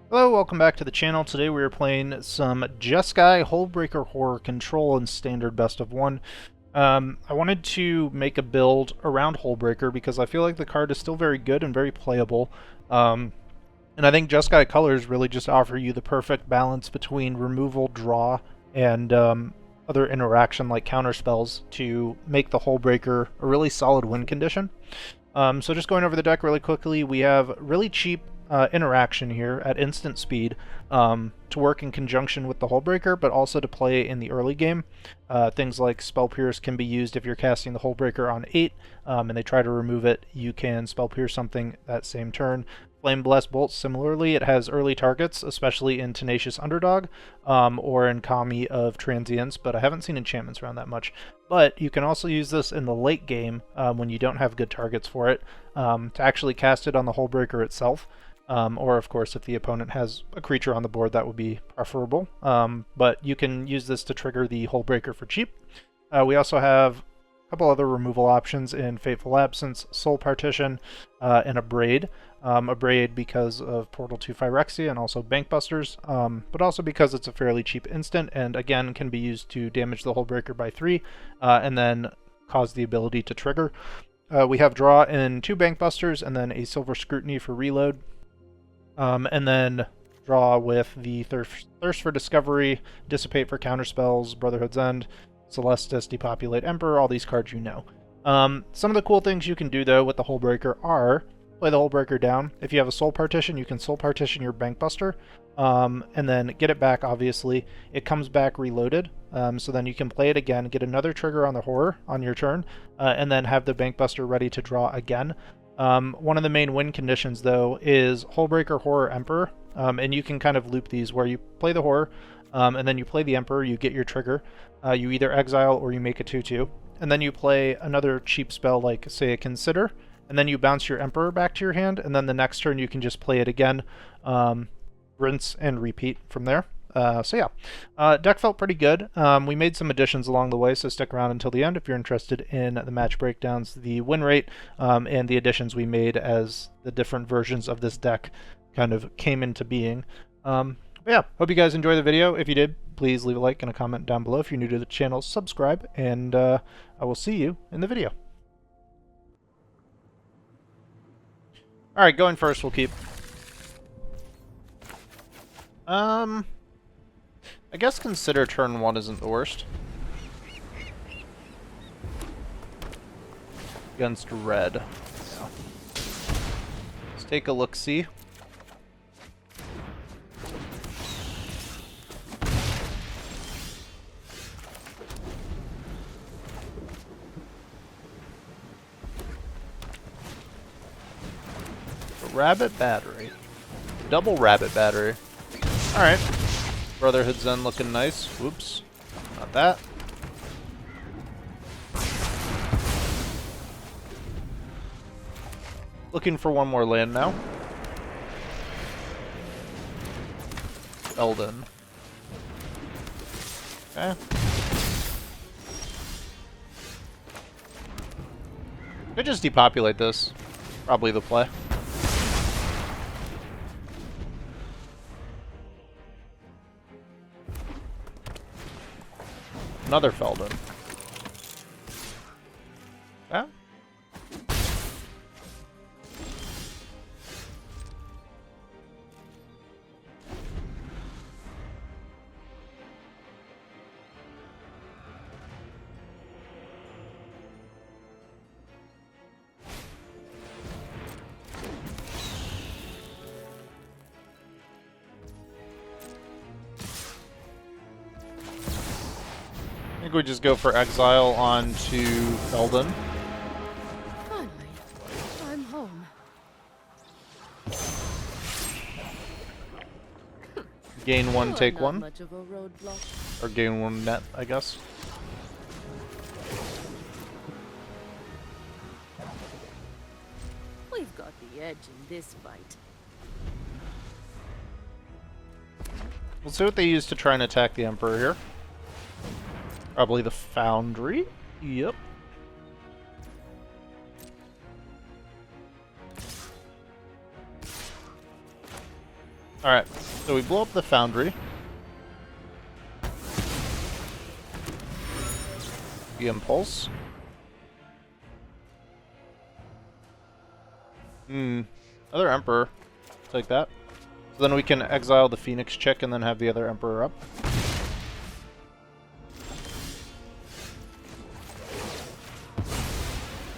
Hello, welcome back to the channel. Today we are playing some Jeskai Hullbreaker Horror Control in Standard Best of 1. I wanted to make a build around Hullbreaker because I feel like the card is still very good and very playable. And I think Jeskai colors really just offer you the perfect balance between removal, draw, and other interaction like counter spells to make the Hullbreaker a really solid win condition. So just going over the deck really quickly, we have really cheap interaction here at instant speed to work in conjunction with the Hullbreaker, but also to play in the early game. Things like Spell Pierce can be used if you're casting the Hullbreaker on 8 and they try to remove it. You can Spell Pierce something that same turn. Flame Blast Bolt, similarly, it has early targets, especially in Tenacious Underdog or in Kami of Transience, but I haven't seen enchantments around that much. But you can also use this in the late game when you don't have good targets for it to actually cast it on the Hullbreaker itself. Or, of course, if the opponent has a creature on the board, that would be preferable. But you can use this to trigger the Hullbreaker for cheap. We also have a couple other removal options in Fateful Absence, Soul Partition, and Abrade. Abrade because of Portal to Phyrexia and also Bankbusters, but also because it's a fairly cheap instant and, again, can be used to damage the Hullbreaker by 3 and then cause the ability to trigger. We have Draw in 2 Bankbusters and then a Silver Scrutiny for reload. And then draw with the Thirst for Discovery, Dissipate for Counterspells, Brotherhood's End, Celestis, Depopulate Emperor, all these cards you know. Some of the cool things you can do, though, with the Hullbreaker are play the Hullbreaker down. If you have a Soul Partition, you can Soul Partition your Bankbuster, and then get it back, obviously. It comes back reloaded, so then you can play it again, get another trigger on the Horror on your turn, and then have the Bankbuster ready to draw again. One of the main win conditions, though, is Hullbreaker Horror Emperor, and you can kind of loop these where you play the Horror, and then you play the Emperor, you get your trigger, you either exile or you make a 2/2, and then you play another cheap spell like, say, a Consider, and then you bounce your Emperor back to your hand, and then the next turn you can just play it again, rinse and repeat from there. So yeah, deck felt pretty good. We made some additions along the way, so stick around until the end if you're interested in the match breakdowns, the win rate, and the additions we made as the different versions of this deck kind of came into being. But yeah, hope you guys enjoy the video. If you did, please leave a like and a comment down below. If you're new to the channel, subscribe, and I will see you in the video. Alright, going first, we'll keep. I guess Consider turn 1 isn't the worst. Against red. Yeah. Let's take a look-see. Rabbit Battery. Double Rabbit Battery. Alright. Brotherhood's End looking nice. Whoops. Not that. Looking for one more land now. Eldon. Okay. Could just depopulate this. Probably the play. Another Feldon. Yeah. I think we just go for exile onto Feldon. Finally, I'm home. Gain 1, take Not 1. much of a roadblock. Or gain 1 net, I guess. We've got the edge in this fight. We'll see what they use to try and attack the Emperor here. Probably the Foundry. Yep. Alright, so we blow up the foundry. The impulse. Other Emperor. Take that. So then we can exile the Phoenix chick and then have the other Emperor up.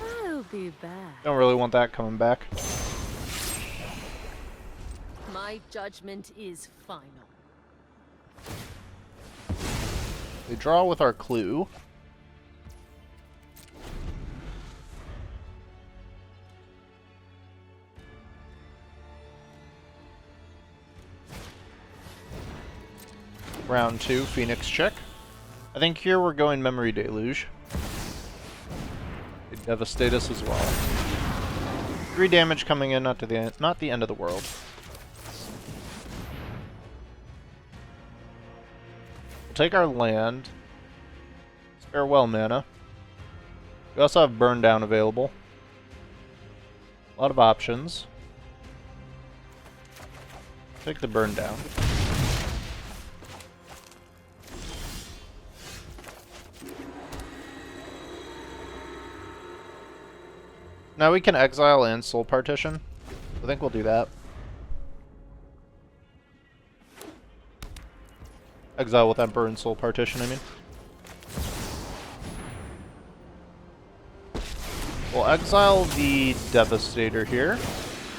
I'll be back. Don't really want that coming back. My judgment is final. We draw with our clue. Round 2, Phoenix check. I think here we're going Memory Deluge. They devastate us as well. 3 damage coming in, not the end of the world. We'll take our land. Farewell mana. We also have Burn Down available. A lot of options. Take the Burn Down. Now we can exile and soul partition. I think we'll do that. Exile with Emperor and soul partition, I mean. We'll exile the Devastator here.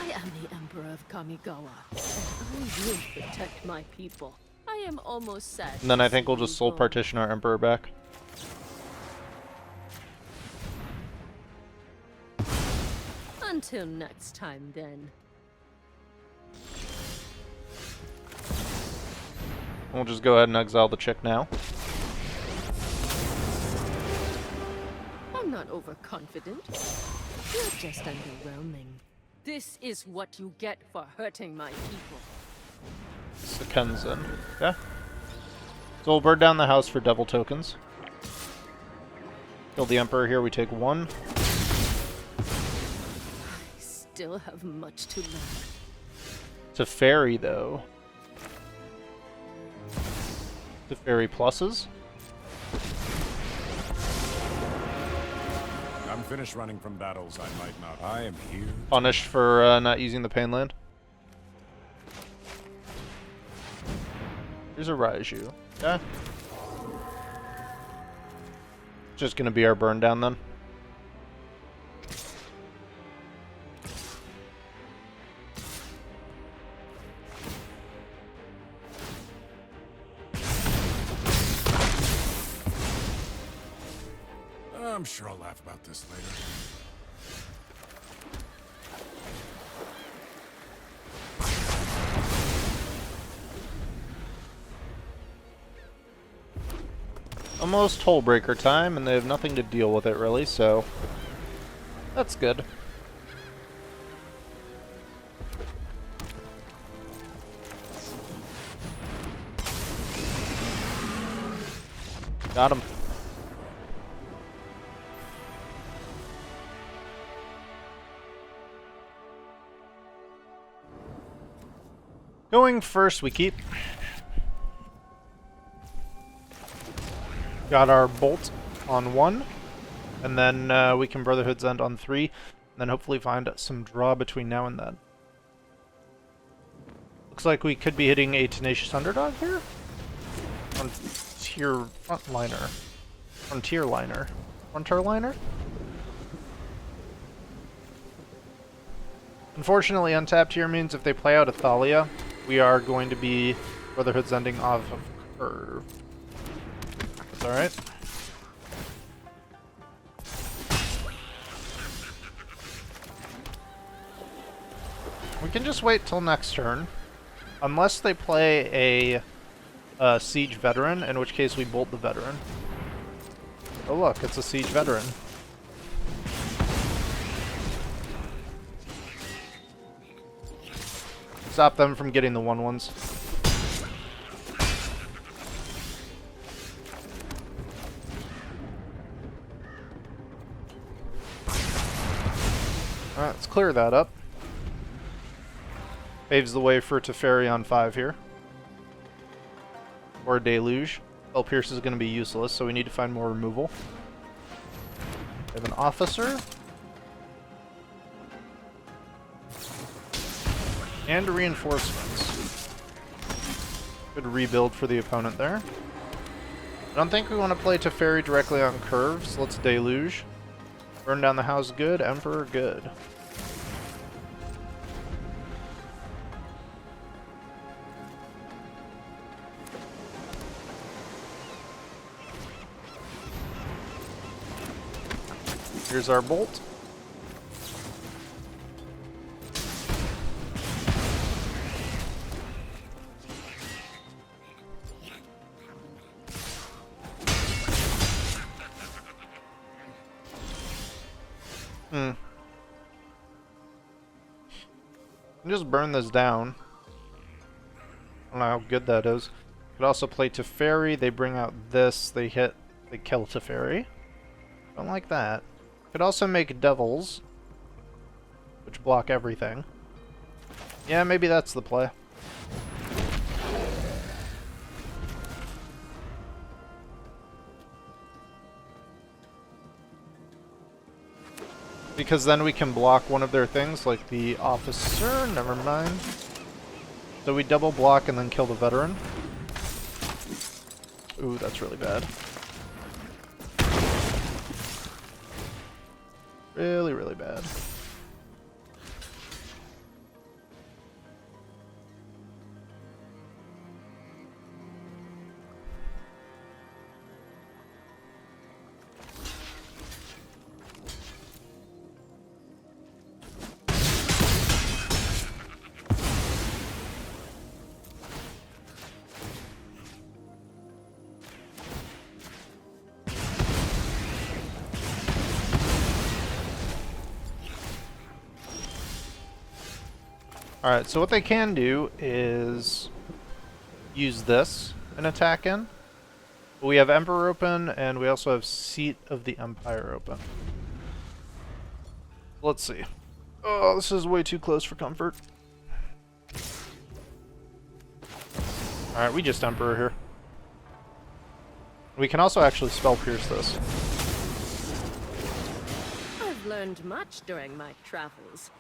I am the Emperor of Kamigawa, and I will protect my people. I am almost sad. And then to I think see we'll just you soul go. partition our Emperor back. Until next time, then. We'll just go ahead and exile the chick now. I'm not overconfident. You're just underwhelming. This is what you get for hurting my people. Sekenzin. Yeah. So we'll burn down the house for devil tokens. Kill the Emperor here, we take 1. Still have much to learn. It's a fairy, though. The fairy pluses. I'm finished running from battles I might not. I am here. Punished for not using the pain land. Here's a Raiju. Yeah. Just gonna be our burn down then. I'm sure I'll laugh about this later. Almost Hullbreaker time, and they have nothing to deal with it really, so that's good. Got him. Going first, we keep. Got our bolt on 1, and then we can Brotherhood's End on 3, and then hopefully find some draw between now and then. Looks like we could be hitting a Tenacious Underdog here? Frontier Frontliner. Frontier Liner. Frontier Liner? Unfortunately, untapped here means if they play out Athalia, we are going to be Brotherhood's Ending off of curve. That's alright. We can just wait till next turn. Unless they play a Siege Veteran, in which case we bolt the Veteran. Oh look, it's a Siege Veteran. Stop them from getting the 1/1s. Alright, let's clear that up. Paves the way for Teferi on 5 here. Or Deluge. Spell Pierce is going to be useless, so we need to find more removal. We have an Officer. And Reinforcements. Good rebuild for the opponent there. I don't think we want to play Teferi directly on curves. Let's Deluge. Burn down the house, good. Emperor, good. Here's our bolt. Just burn this down. I don't know how good that is. Could also play Teferi. They bring out this. They kill Teferi. Don't like that. Could also make Devils, which block everything. Yeah, maybe that's the play. Because then we can block one of their things, like the Officer. Never mind. So we double block and then kill the Veteran. Ooh, that's really bad. Really, really bad. Alright, so what they can do is use this and attack in. We have Emperor open, and we also have Seat of the Empire open. Let's see. Oh, this is way too close for comfort. Alright, we just Emperor here. We can also actually Spell Pierce this. I've learned much during my travels.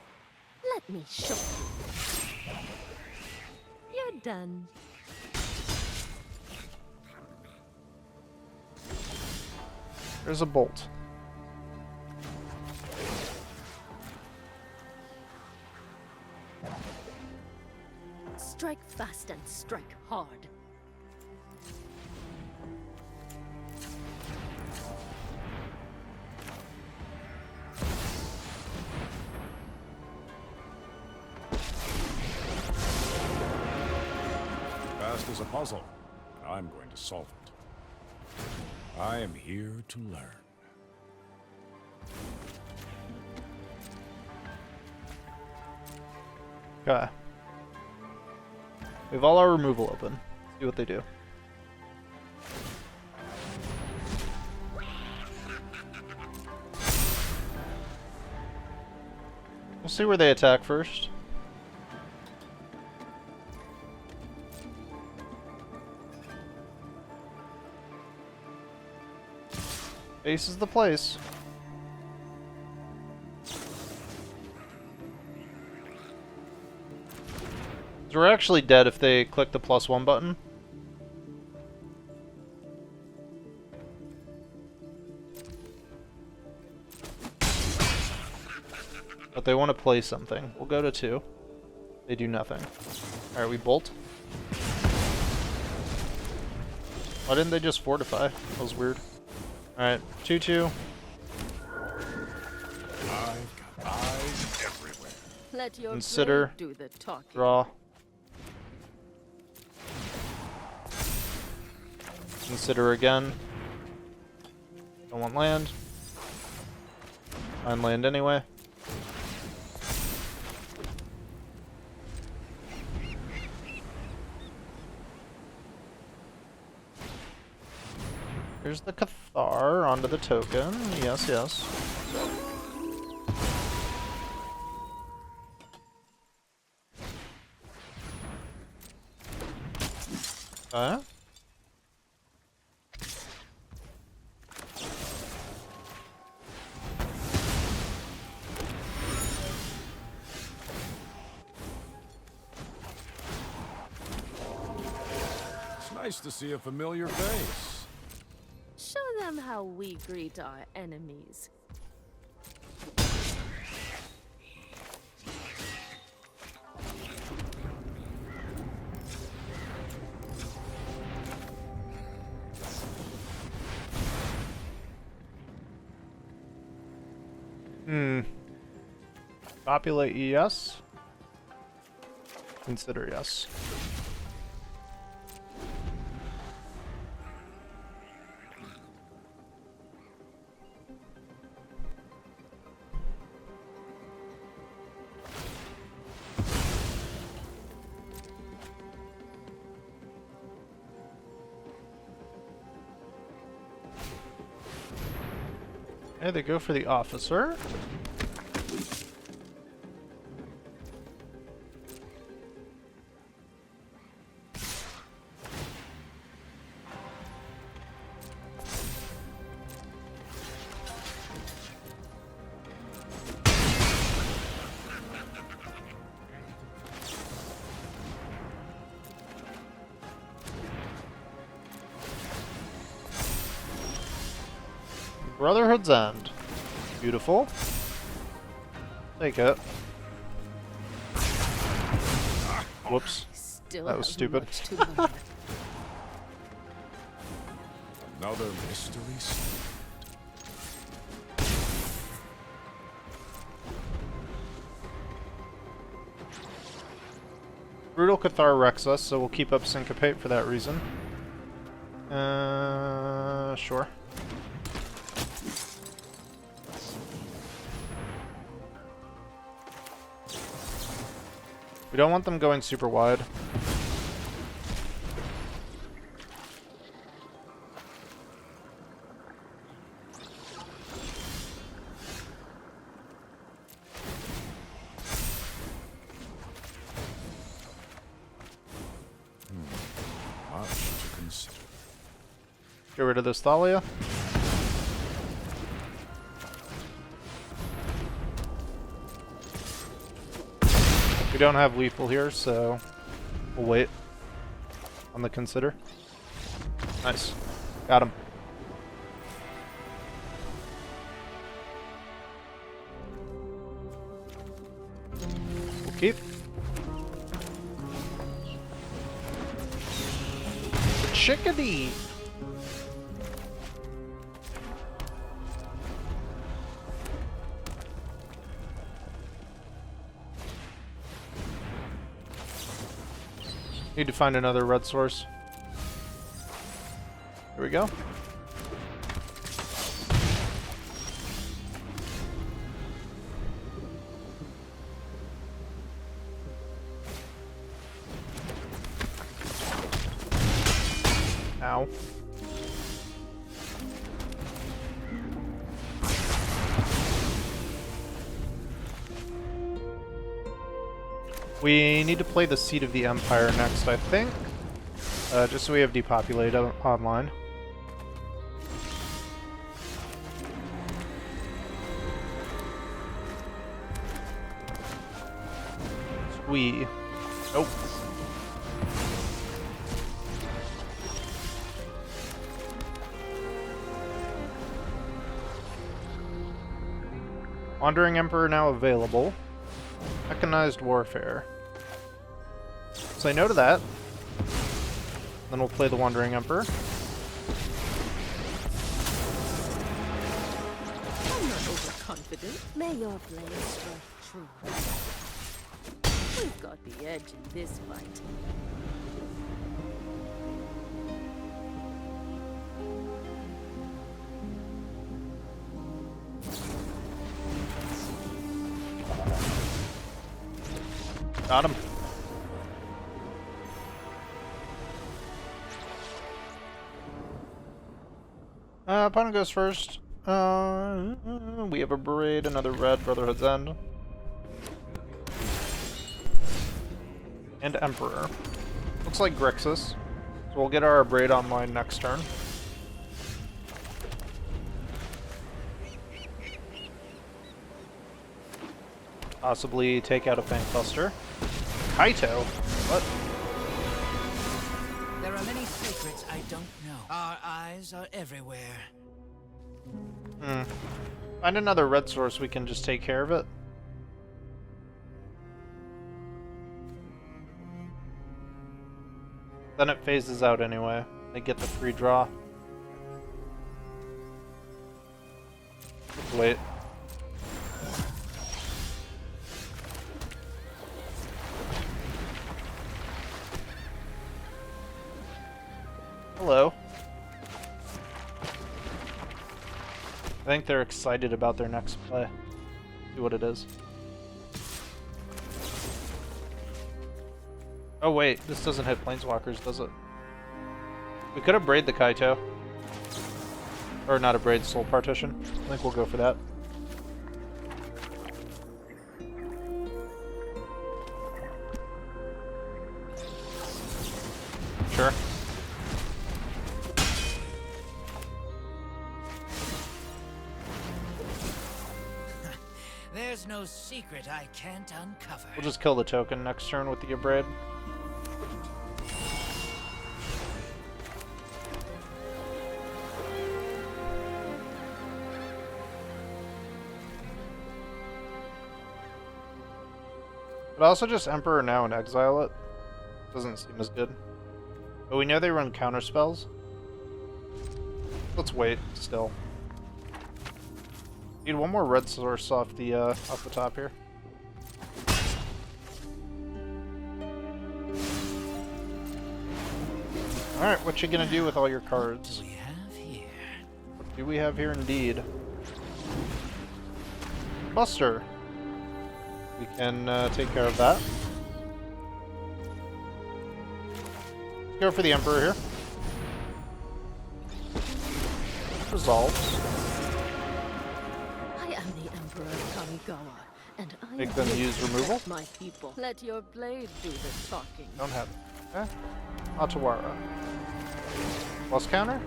Let me show you. You're done. There's a bolt. Strike fast and strike hard. Past is a puzzle, and I'm going to solve it. I am here to learn. Okay. We have all our removal open. See what they do. We'll see where they attack first. Base is the place. So we're actually dead if they click the +1 button. But they want to play something. We'll go to 2. They do nothing. Alright, we bolt. Why didn't they just fortify? That was weird. Alright, 2-2. I've got eyes everywhere. Let your Consider. brain do the talking. Draw. Consider again. Don't want land. Find land anyway. Here's the Cathar onto the token. Yes, yes. Huh? It's nice to see a familiar face. Show them how we greet our enemies. Populate yes. Consider yes. Okay, they go for the officer. Brotherhood's End. Beautiful. Take it. Whoops. Still That was have stupid. much to learn. Another mystery solved. Brutal Cathar wrecks us, so we'll keep up Syncopate for that reason. Sure. We don't want them going super wide. Much to consider. Get rid of this Thalia. We don't have lethal here, so we'll wait on the consider. Nice. Got him. We'll keep. Chickadee! Need to find another red source. Here we go. Ow. We need to play the Seat of the Empire next, I think. Just so we have depopulate online. We. Nope. Wandering Emperor now available. Mechanized Warfare. Say no to that. Then we'll play the Wandering Emperor. I'm not overconfident. May your blade strike true. We've got the edge in this fight. Got him. Opponent goes first. We have a Braid, another red, Brotherhood's End. And Emperor. Looks like Grixis. So we'll get our Braid online next turn. Possibly take out a Bankbuster. Kaito? What? There are many secrets I don't know. Our eyes are everywhere. Find another red source, we can just take care of it. Then it phases out anyway. They get the free draw. Let's wait. Hello. I think they're excited about their next play. See what it is. Oh wait, this doesn't hit Planeswalkers, does it? We could have Braid the Kaito. Or not a Braid, Soul Partition. I think we'll go for that. Sure. There's no secret I can't uncover. We'll just kill the token next turn with the Braid. But also just Emperor now and exile it. Doesn't seem as good. But we know they run counter spells. Let's wait still. Need one more red source off the top here. Alright, what you gonna do with all your cards? What do we have here? What do we have here indeed? Buster. We can take care of that. Let's go for the Emperor here. Resolves. I am the Emperor of Kamigawa, and I Make am them here to use removal? protect my people. Let your blade do the talking. Don't have it. Okay. Atawara. Plus counter?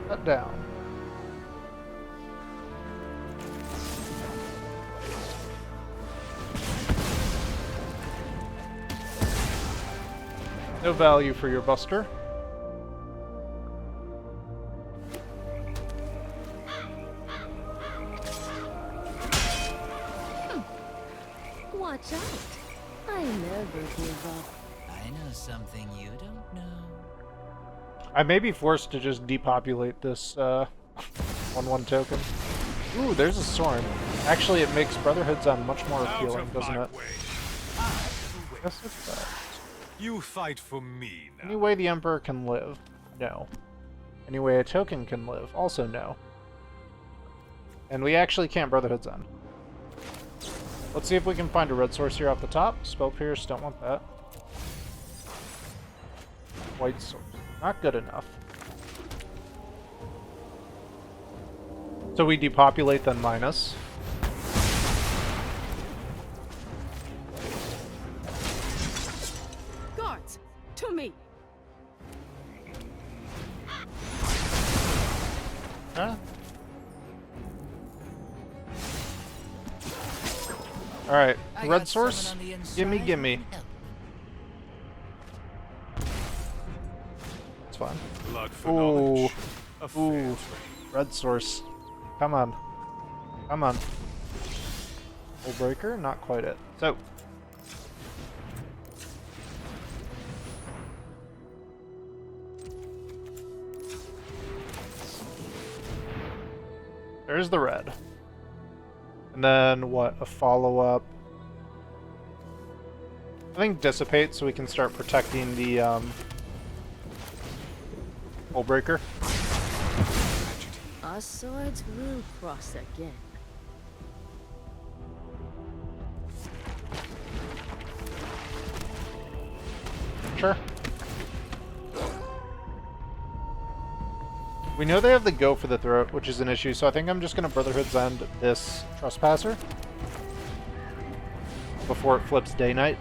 Cut down. No value for your Buster. Watch out. I never give up. I know something you don't know. I may be forced to just depopulate this 1/1 token. Ooh, there's a Storm. Actually, it makes Brotherhood's on much more appealing, doesn't it? Yes, it does. You fight for me now. Any way the Emperor can live? No. Any way a token can live? Also no. And we actually can't Brotherhood's End. Let's see if we can find a red source here off the top. Spell Pierce, don't want that. White source. Not good enough. So we depopulate then minus. Guards, to me. Huh? Alright, I red got source, someone on the inside gimme, who gimme. can help. It's fine. Blood for Ooh, knowledge. A fair ooh, trade. red source. Come on. Come on. Hullbreaker, not quite it. So. There's the red. And then what? A follow-up. I think Dissipate so we can start protecting the Hullbreaker. Our swords will cross again. Sure. We know they have the go for the throat, which is an issue, so I think I'm just going to Brotherhood's End this Trespasser before it flips Day Night.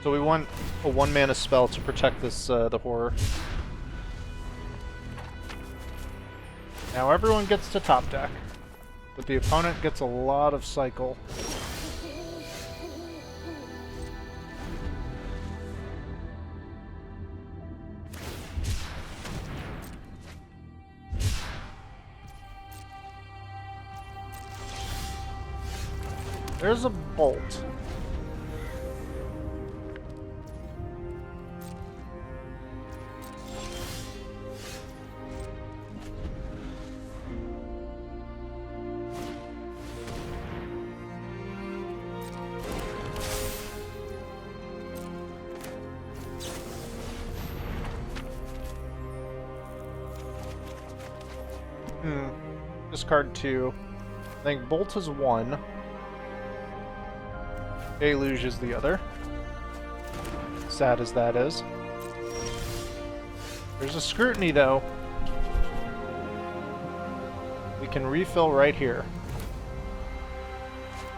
So we want a 1-mana spell to protect this, the horror. Now everyone gets to top deck, but the opponent gets a lot of cycle. There's a bolt. Discard 2. I think Bolt is 1. Deluge is the other. Sad as that is. There's a Scrutiny, though. We can refill right here.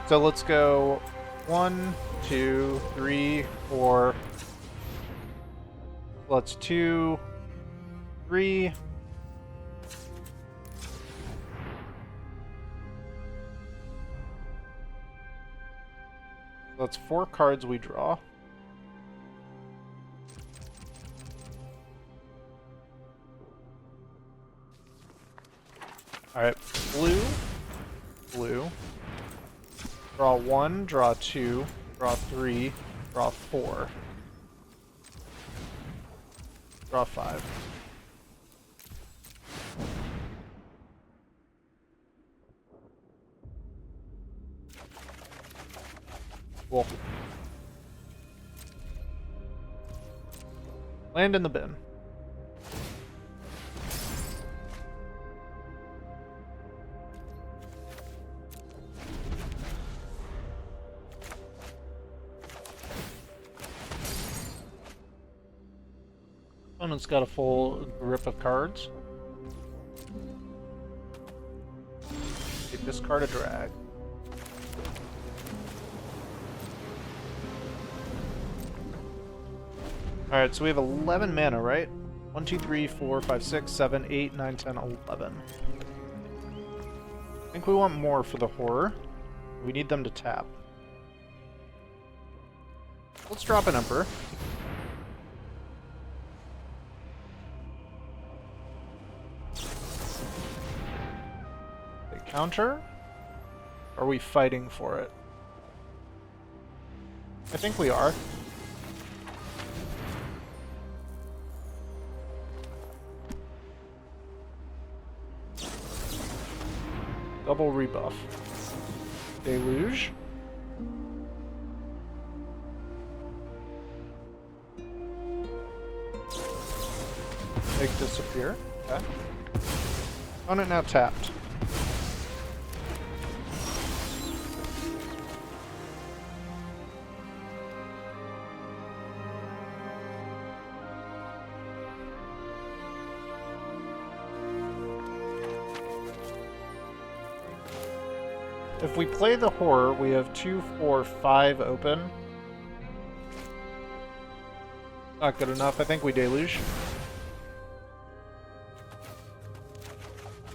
So let's go 1, 2, 3, 4. Let's 2, 3. That's 4 cards we draw. Alright, blue, blue. Draw 1, draw 2, draw 3, draw 4. Draw 5. Cool. Land in the bin. Opponent's got a full grip of cards. They discard a drag. Alright, so we have 11 mana, right? 1, 2, 3, 4, 5, 6, 7, 8, 9, 10, 11. I think we want more for the horror. We need them to tap. Let's drop an Emperor. They counter? Are we fighting for it? I think we are. Double rebuff. Deluge. Make disappear. Okay. Opponent now tapped. If we play the horror, we have 2, 4, 5 open. Not good enough. I think we deluge.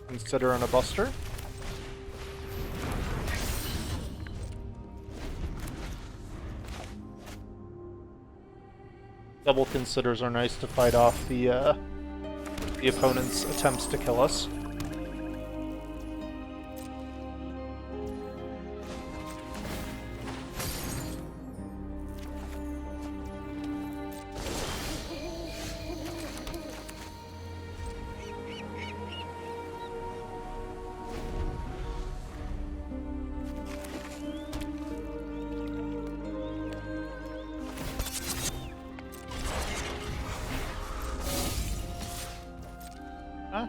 Consider on a buster. Double considers are nice to fight off the opponent's attempts to kill us. Huh?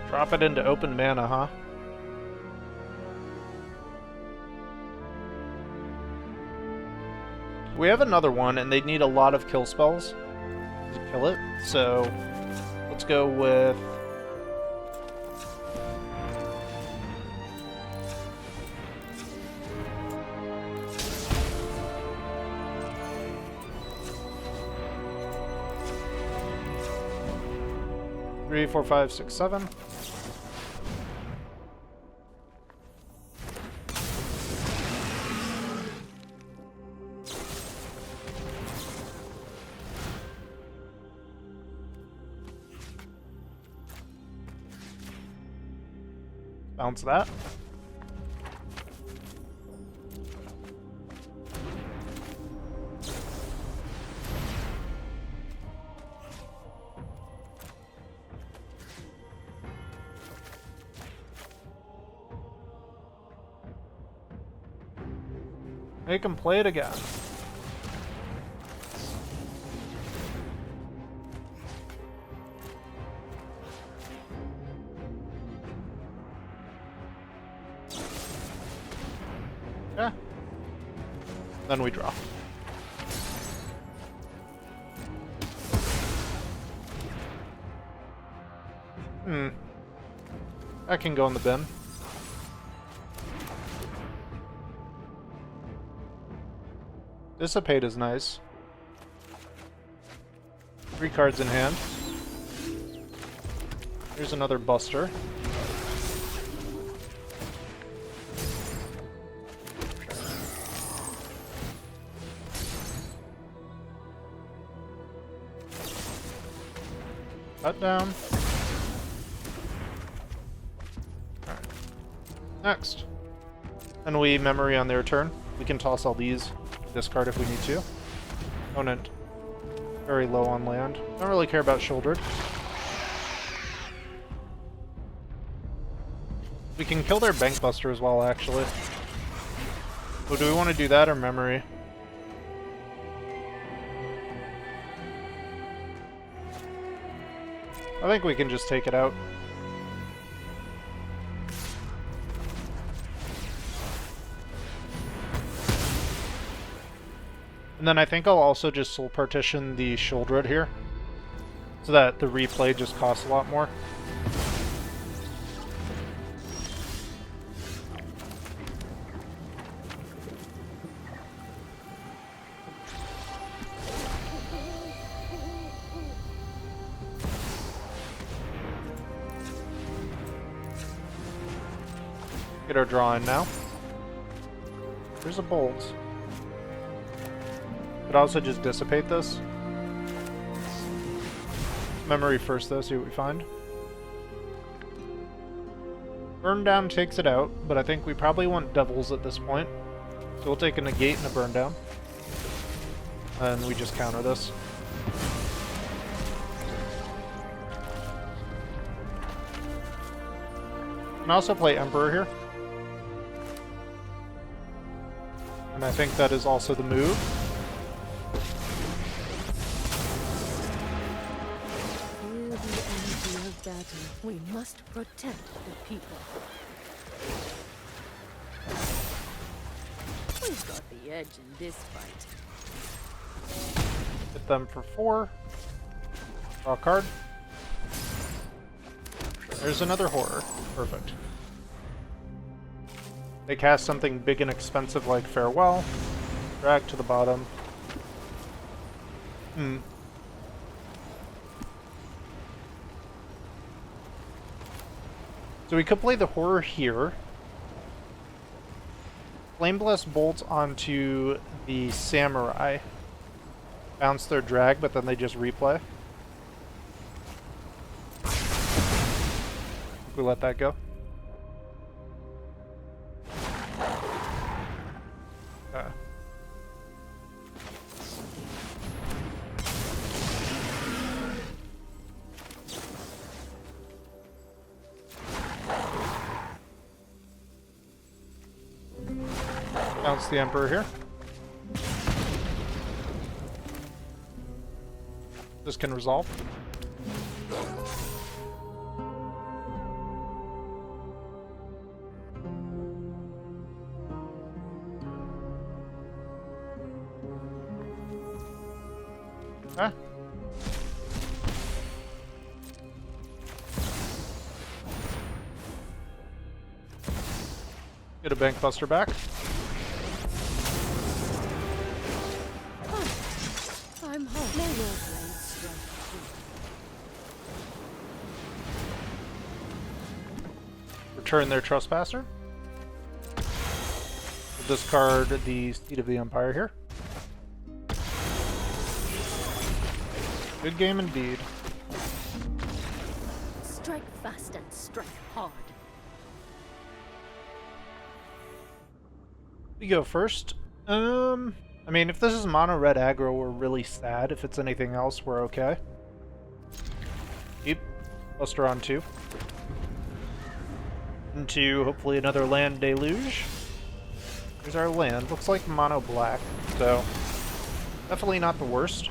Drop it into open mana, huh? We have another one, and they need a lot of kill spells to kill it, so let's go with 3, 4, 5, 6, 7. Bounce that. Make him play it again. Yeah. Then we draw. That can go in the bin. Dissipate is nice. 3 cards in hand. Here's another Buster. Cut down. Alright. Next. And we memory on their turn. We can toss all these. Discard if we need to. Opponent very low on land. Don't really care about shouldered. We can kill their Bank Buster as well, actually. So do we want to do that or memory? I think we can just take it out. And then I think I'll also just soul partition the Shouldred here, so that the replay just costs a lot more. Get our draw in now. There's a bolt. Could also just dissipate this. Memory first though, see what we find. Burn down takes it out, but I think we probably want devils at this point. So we'll take a negate and a burn down. And we just counter this. Can also play Emperor here. And I think that is also the move. We must protect the people. We've got the edge in this fight. Hit them for 4. Draw a card. There's another horror. Perfect. They cast something big and expensive like Farewell. Drag to the bottom. So we could play the horror here. Flame Blast Bolt onto the Samurai. Bounce their drag, but then they just replay. We let that go. Okay. Bounce the Emperor here. This can resolve. Okay. Get a Bank Buster back. I'm home. May your blade strike Return their Trespasser. We'll discard the Seat of the Empire here. Good game indeed. Strike fast and strike hard. We go first. I mean, if this is mono red aggro, we're really sad. If it's anything else, we're okay. Keep Buster on 2. Into hopefully another land deluge. Here's our land. Looks like mono black, so definitely not the worst.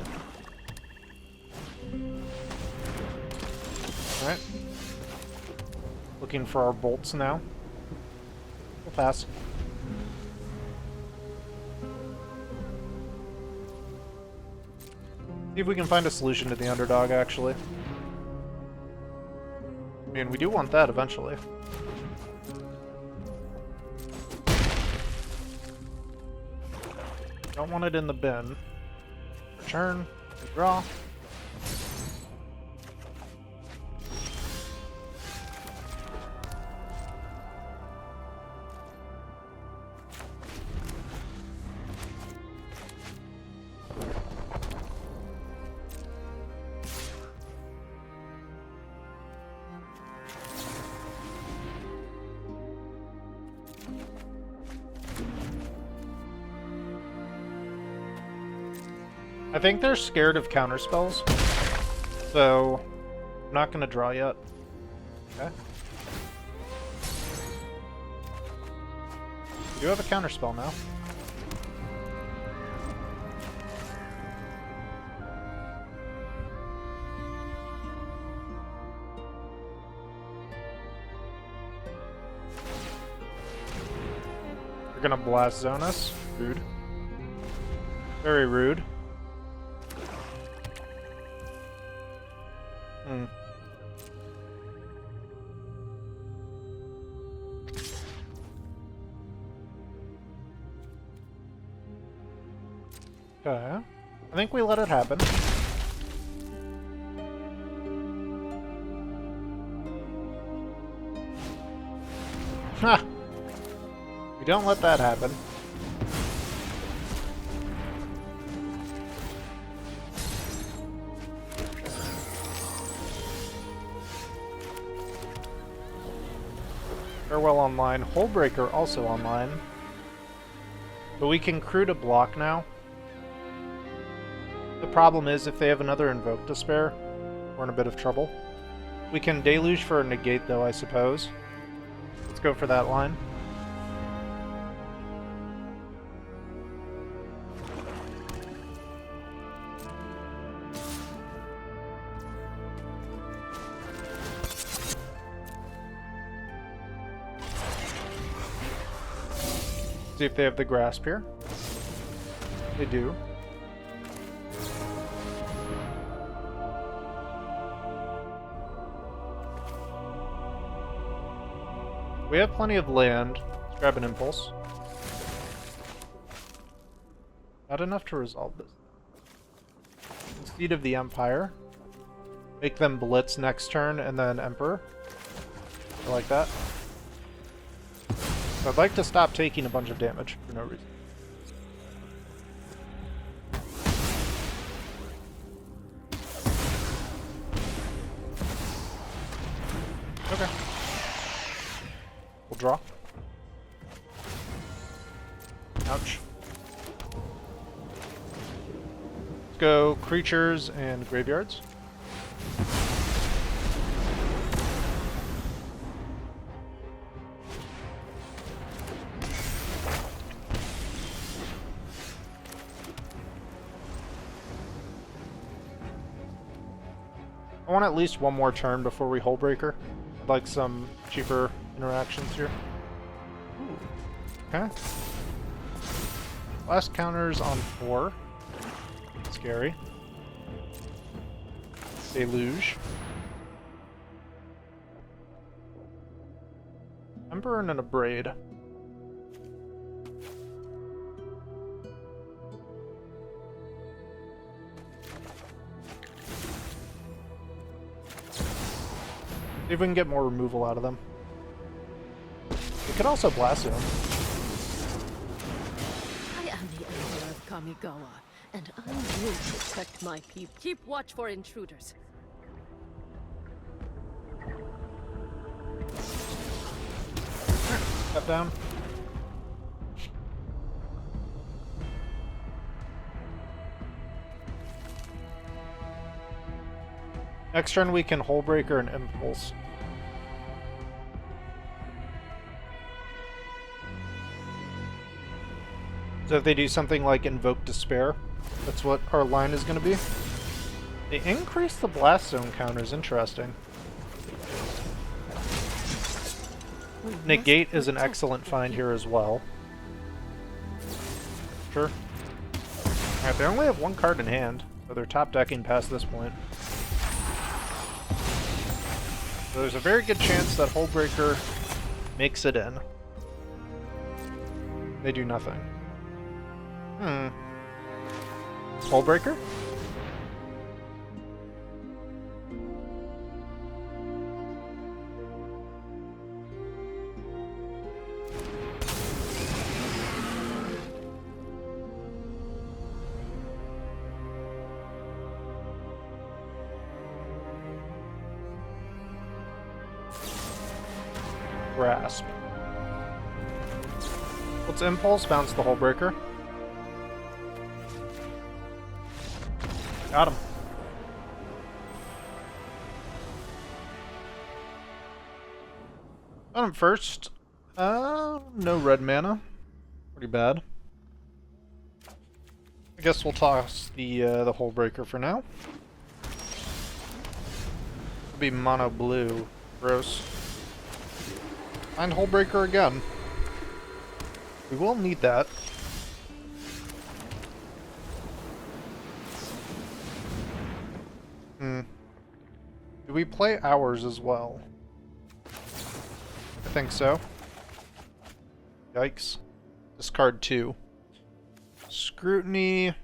Alright. Looking for our bolts now. We'll pass. See if we can find a solution to the underdog, actually. I mean, we do want that eventually. Don't want it in the bin. Return. Draw. I think they're scared of counterspells, so I'm not going to draw yet. Okay. We do have a counterspell now. You're going to blast zone us? Rude. Very rude. Okay. I think we let it happen. Ha! We don't let that happen. Farewell online. Hullbreaker also online. But we can crew to block now. The problem is, if they have another Invoke to spare, we're in a bit of trouble. We can Deluge for a negate, though, I suppose. Let's go for that line. See if they have the Grasp here. They do. We have plenty of land. Let's grab an Impulse. Not enough to resolve this. Seat of the Empire. Make them Blitz next turn and then Emperor. I like that. I'd like to stop taking a bunch of damage for no reason. Okay. We'll draw. Ouch. Let's go creatures and graveyards. I want at least one more turn before we Hullbreaker. I'd like some cheaper interactions here. Ooh. Okay. Last counters on 4. Scary. Deluge. Emperor and a Braid. See if we can get more removal out of them. could also blast him. I am the Emperor of Kamigawa, and I will protect my people. Keep watch for intruders. Step down. Next turn we can Hullbreaker and Impulse. So if they do something like Invoke Despair, that's what our line is going to be. They increase the Blast Zone counters, interesting. Negate is an excellent find here as well. Sure. Alright, they only have one card in hand, so they're top decking past this point. So there's a very good chance that Hullbreaker makes it in. They do nothing. Hullbreaker? Grasp. Let's Impulse, bounce the Hullbreaker. Got him. Got him first. No red mana. Pretty bad. I guess we'll toss the Hullbreaker for now. It'll be mono blue. Gross. Find Hullbreaker again. We will need that. Do we play ours as well? I think so. Yikes. Discard 2. Scrutiny.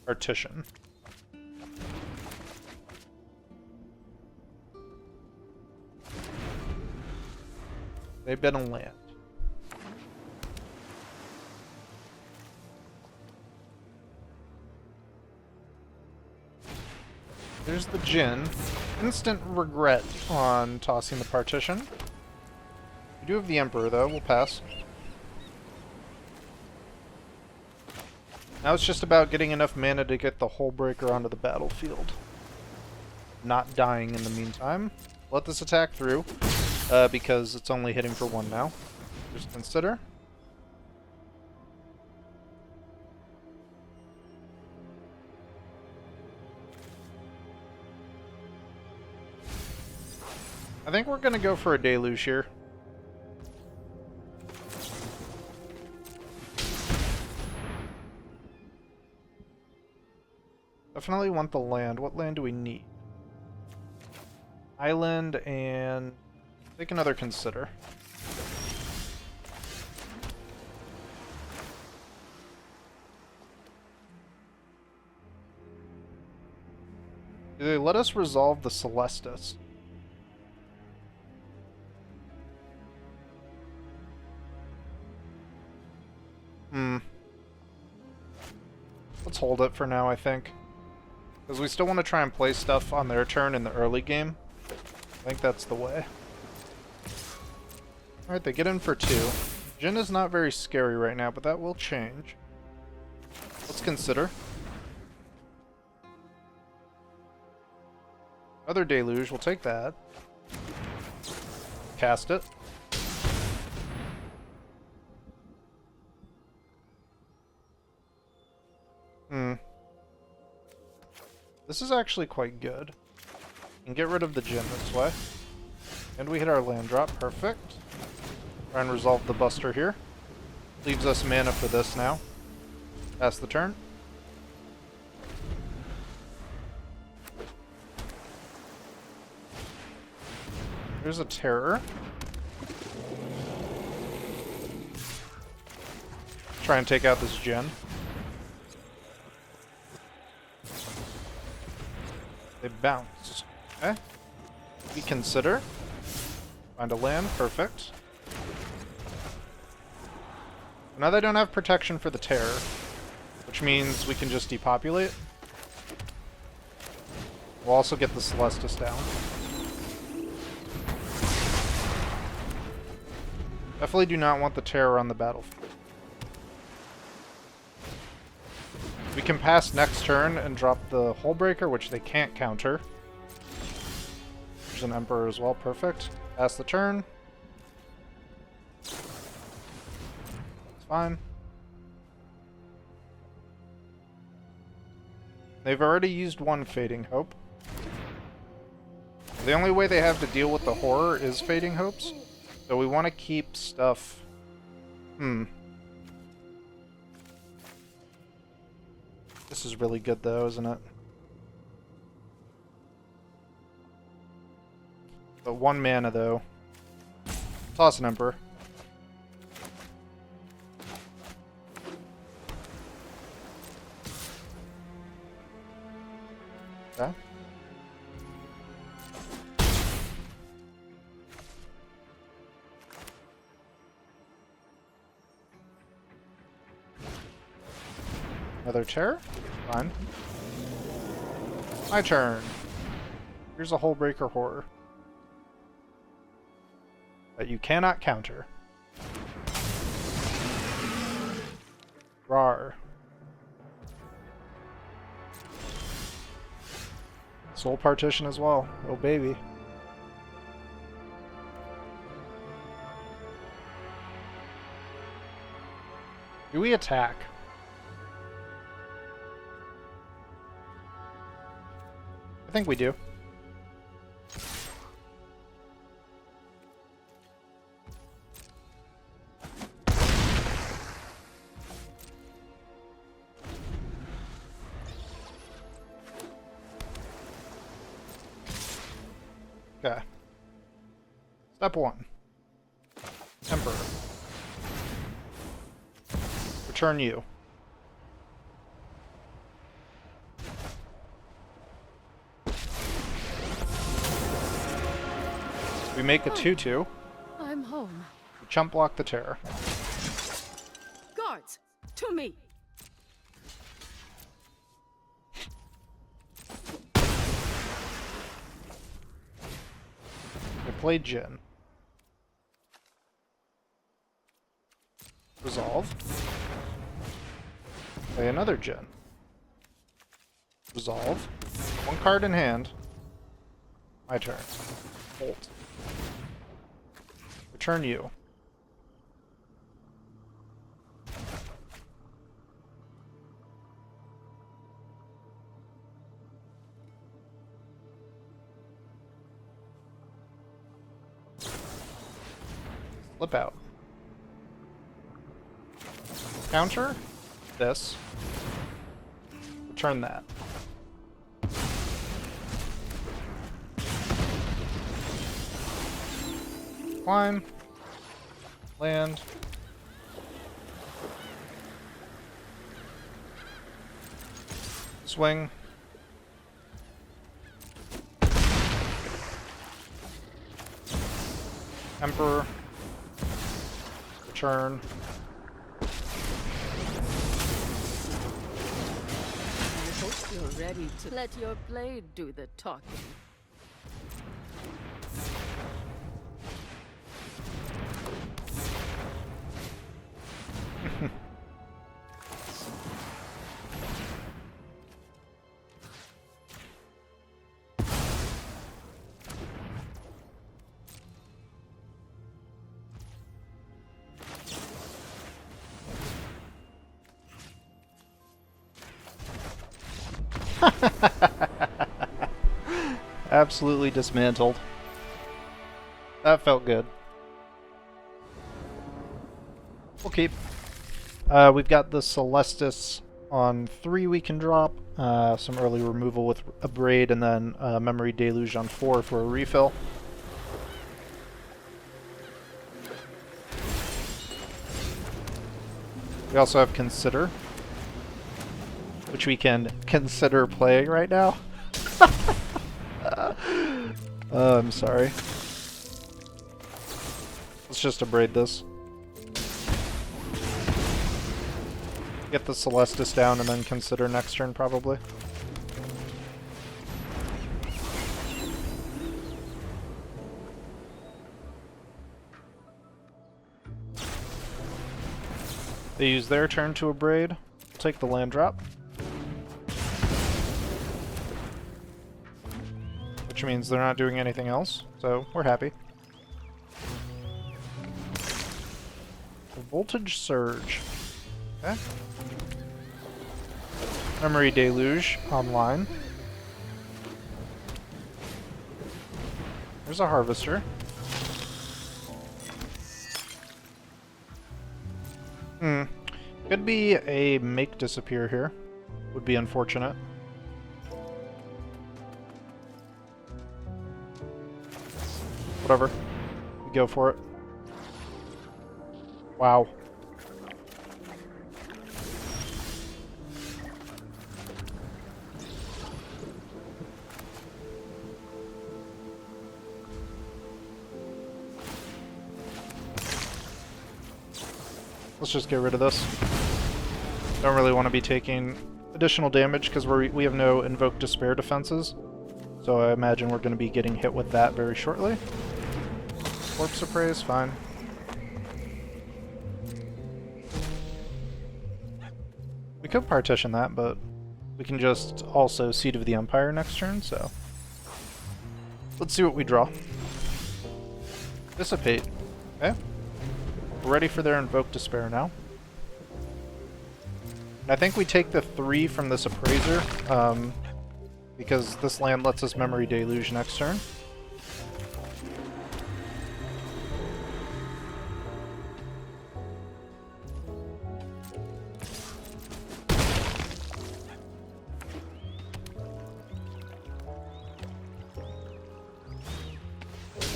Partition. They've been a land. There's the Djinn. Instant regret on tossing the partition. We do have the Emperor though, we'll pass. Now it's just about getting enough mana to get the Hullbreaker onto the battlefield. Not dying in the meantime. Let this attack through, because it's only hitting for 1 now. Just consider. I think we're gonna go for a deluge here. Definitely want the land. What land do we need? Island and take another consider. Do they let us resolve the Celestis? Let's hold it for now, I think. Because we still want to try and play stuff on their turn in the early game. I think that's the way. Alright, they get in for 2. Djinn is not very scary right now, but that will change. Let's consider. Another deluge, we'll take that. Cast it. This is actually quite good. And get rid of the Djinn this way. And we hit our land drop. Perfect. Try and resolve the Buster here. Leaves us mana for this now. Pass the turn. Here's a Terror. Try and take out this Djinn. They bounce. Okay. We consider. Find a land, perfect. Now they don't have protection for the terror, which means we can just depopulate. We'll also get the Celestis down. Definitely do not want the terror on the battlefield. We can pass next turn and drop the Hullbreaker, which they can't counter. There's an Emperor as well, perfect. Pass the turn. It's fine. They've already used one Fading Hope. The only way they have to deal with the horror is Fading Hopes. So we want to keep stuff... This is really good though, isn't it? But 1 mana though. Toss an Emperor. Okay. Another terror? Fine. My turn. Here's a Hullbreaker Horror that you cannot counter. Rar. Soul Partition as well. Oh baby. Do we attack? I think we do. Okay. Step 1. Emperor. Return you. We make a 2/2. I'm home. We chump block the terror. Guards, to me. They play Jin. Resolve. Play another Jin. Resolve. 1 card in hand. My turn. Bolt. Return you. Flip out. Counter this. Return that. Climb. Land. Swing. Emperor. Return. I hope you're ready to let your blade do the talking. Absolutely dismantled. That felt good. We'll keep. We've got the Celestis on 3 we can drop, some early removal with a Braid, and then Memory Deluge on 4 for a refill. We also have Consider, which we can consider playing right now. I'm sorry. just abrade this. Get the Celestis down and then consider next turn, probably. They use their turn to abrade. Take the land drop. Which means they're not doing anything else, so we're happy. Voltage Surge. Okay. Memory Deluge online. There's a Harvester. Could be a Make Disappear here. Would be unfortunate. Whatever. We go for it. Wow. Let's just get rid of this. Don't really want to be taking additional damage because we have no Invoke Despair defenses. So I imagine we're going to be getting hit with that very shortly. Corpse Appraise, fine. We could partition that, but we can just also Seed of the Empire next turn, so... Let's see what we draw. Dissipate. Okay. We're ready for their Invoke Despair now. And I think we take the 3 from this Appraiser, because this land lets us Memory Deluge next turn.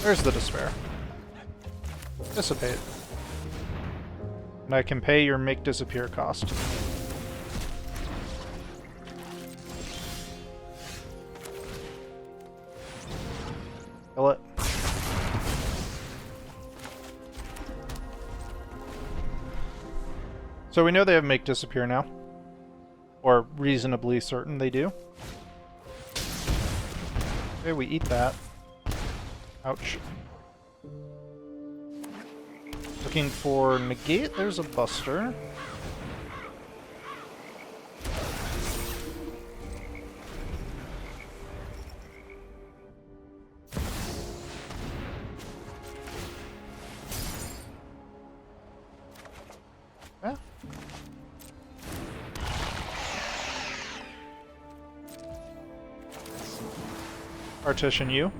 There's the Despair. Dissipate. And I can pay your Make Disappear cost. Kill it. So we know they have Make Disappear now. Or reasonably certain they do. Okay, we eat that. Ouch. Looking for negate, there's a Buster. Yeah. Partition you.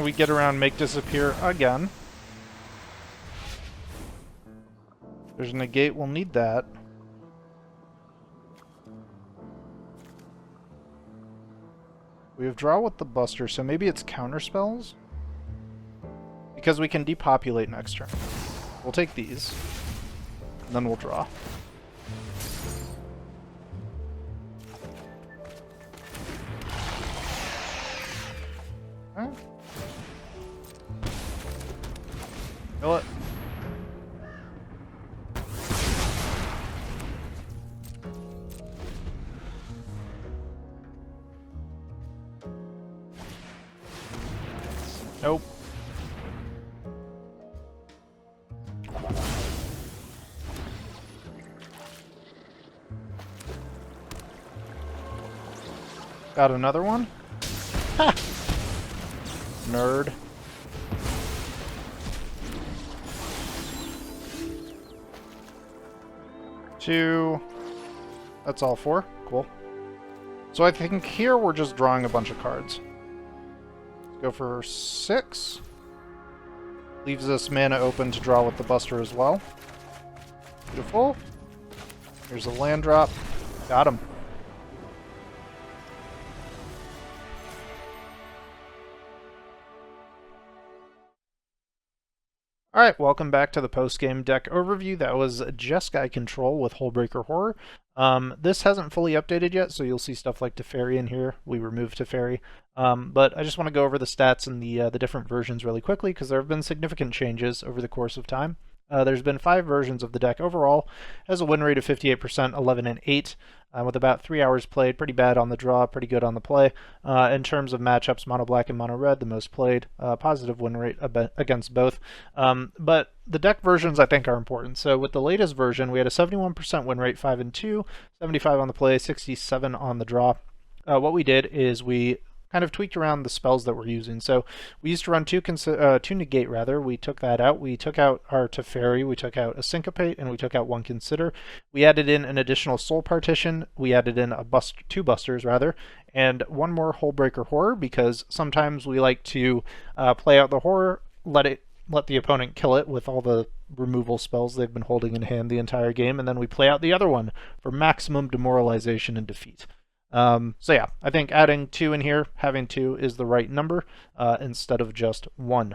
We get around Make Disappear again. There's a negate, we'll need that. We have draw with the Buster, so maybe it's counter spells? Because we can depopulate next turn. We'll take these, and then we'll draw. Alright. Kill it. Nope. Got another one? Ha! Nerd. Two. That's all 4. Cool. So I think here we're just drawing a bunch of cards. Go for 6. Leaves us mana open to draw with the Buster as well. Beautiful. Here's a land drop. Got him. Alright, welcome back to the post-game deck overview. That was Jeskai control with Hullbreaker Horror. This hasn't fully updated yet, so you'll see stuff like Teferi in here. We removed Teferi. But I just want to go over the stats and the different versions really quickly, because there have been significant changes over the course of time. There's been 5 versions of the deck overall. It has a win rate of 58%, 11 and 8, with about 3 hours played. Pretty bad on the draw, pretty good on the play. In terms of matchups, mono black and mono red, the most played. Positive win rate against both. But the deck versions I think are important. So with the latest version, we had a 71% win rate, 5 and 2, 75 on the play, 67 on the draw. What we did is we kind of tweaked around the spells that we're using. So we used to run two negate rather. We took that out. We took out our Teferi, we took out a syncopate, and we took out one consider. We added in an additional soul partition. We added in two busters rather, and one more Hullbreaker Horror, because sometimes we like to play out the horror, let the opponent kill it with all the removal spells they've been holding in hand the entire game, and then we play out the other one for maximum demoralization and defeat. So yeah, I think adding 2 in here, having 2 is the right number instead of just 1.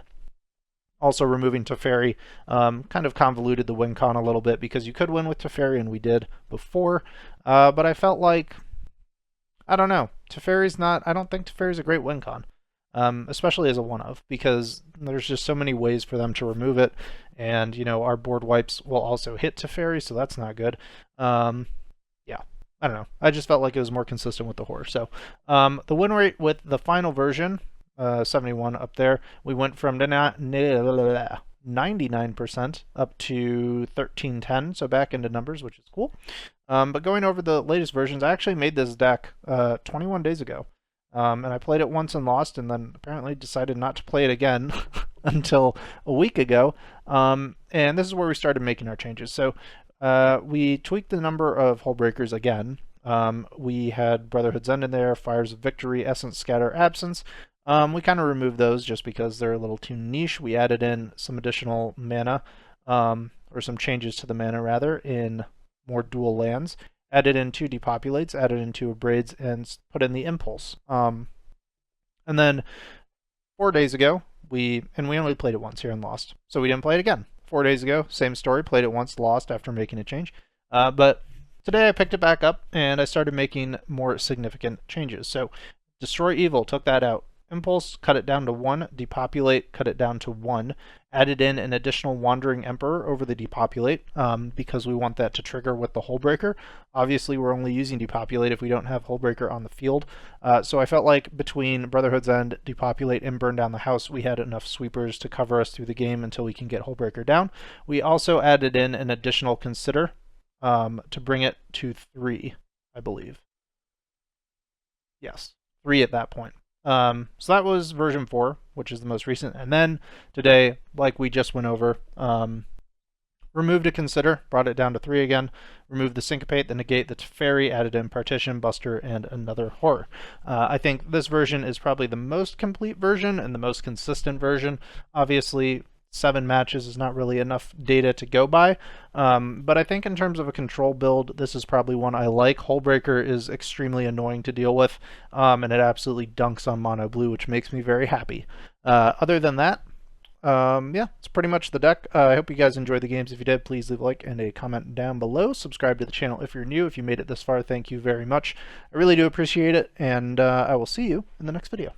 Also removing Teferi kind of convoluted the win con a little bit, because you could win with Teferi, and we did before, but I felt like, I don't know, I don't think Teferi's a great win con, especially as a one-of, because there's just so many ways for them to remove it, and, you know, our board wipes will also hit Teferi, so that's not good. Yeah. I don't know. I just felt like it was more consistent with the horror. So the win rate with the final version, 71 up there, we went from 99% up to 1310, so back into numbers, which is cool. But going over the latest versions, I actually made this deck 21 days ago. And I played it once and lost, and then apparently decided not to play it again until a week ago. And this is where we started making our changes. So we tweaked the number of Hullbreakers again. We had Brotherhood's End in there, Fires of Victory, Essence, Scatter, Absence. We kind of removed those just because they're a little too niche. We added in some additional mana, or some changes to the mana rather, in more dual lands. Added in 2 depopulates, added in 2 abrades, and put in the Impulse. And then 4 days ago, we only played it once here and lost, so we didn't play it again. 4 days ago, same story, played it once, lost after making a change. But today I picked it back up, and I started making more significant changes. So Destroy Evil, took that out. Impulse, cut it down to 1. Depopulate, cut it down to 1. Added in an additional Wandering Emperor over the Depopulate, because we want that to trigger with the Hullbreaker. Obviously, we're only using Depopulate if we don't have Hullbreaker on the field. So I felt like between Brotherhood's End, Depopulate, and Burn Down the House, we had enough sweepers to cover us through the game until we can get Hullbreaker down. We also added in an additional Consider to bring it to 3, I believe. Yes, 3 at that point. So that was version 4, which is the most recent. And then today, like we just went over, removed a Consider, brought it down to 3 again, removed the Syncopate, the Negate, the Teferi, added in Partition, Buster, and another Horror. I think this version is probably the most complete version and the most consistent version. Obviously, 7 matches is not really enough data to go by, but I think in terms of a control build, this is probably one I like. Hullbreaker is extremely annoying to deal with, and it absolutely dunks on mono blue, which makes me very happy. Other than that, yeah, it's pretty much the deck. I hope you guys enjoyed the games. If you did, please leave a like and a comment down below. Subscribe to the channel if you're new. If you made it this far, thank you very much. I really do appreciate it, and I will see you in the next video.